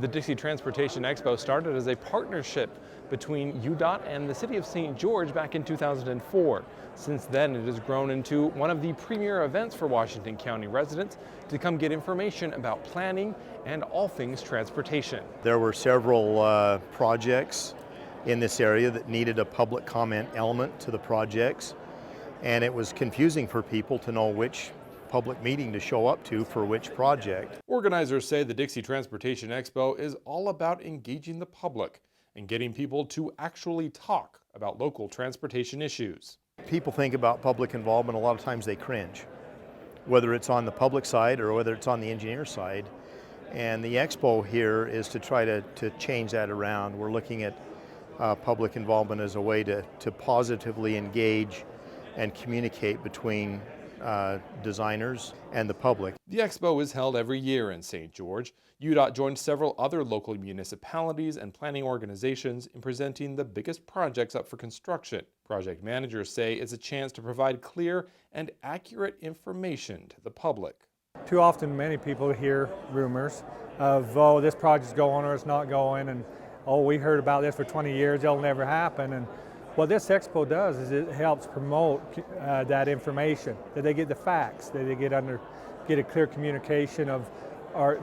The Dixie Transportation Expo started as a partnership between UDOT and the City of St. George back in 2004. Since then, it has grown into one of the premier events for Washington County residents to come get information about planning and all things transportation. There were several projects in this area that needed a public comment element to the projects, and it was confusing for people to know which public meeting to show up to for which project. Organizers say the Dixie Transportation Expo is all about engaging the public and getting people to actually talk about local transportation issues. People think about public involvement, a lot of times they cringe, whether it's on the public side or whether it's on the engineer side. And the expo here is to try to change that around. We're looking at public involvement as a way to positively engage and communicate between designers and the public. The expo is held every year in St. George. UDOT joined several other local municipalities and planning organizations in presenting the biggest projects up for construction. Project managers say it's a chance to provide clear and accurate information to the public. Too often many people hear rumors of, oh, this project's going or it's not going, and oh, we heard about this for 20 years, it'll never happen. And what this expo does is it helps promote that information, that they get the facts, that they get a clear communication of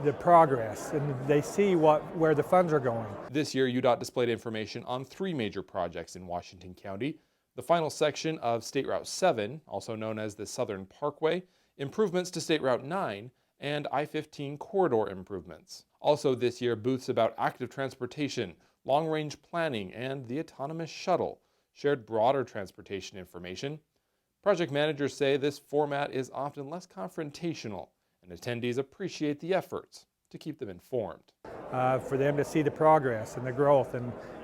the progress, and they see where the funds are going. This year, UDOT displayed information on 3 major projects in Washington County: the final section of State Route 7, also known as the Southern Parkway, improvements to State Route 9, and I-15 corridor improvements. Also this year, booths about active transportation, long-range planning, and the autonomous shuttle shared broader transportation information. Project managers say this format is often less confrontational, and attendees appreciate the efforts to keep them informed. For them to see the progress and the growth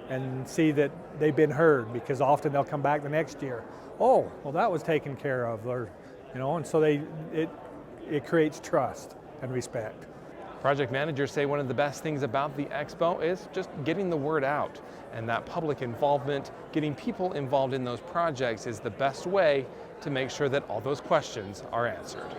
and see that they've been heard, because often they'll come back the next year. Oh, well, that was taken care of, or, and so it creates trust and respect. Project managers say one of the best things about the expo is just getting the word out, and that public involvement, getting people involved in those projects, is the best way to make sure that all those questions are answered.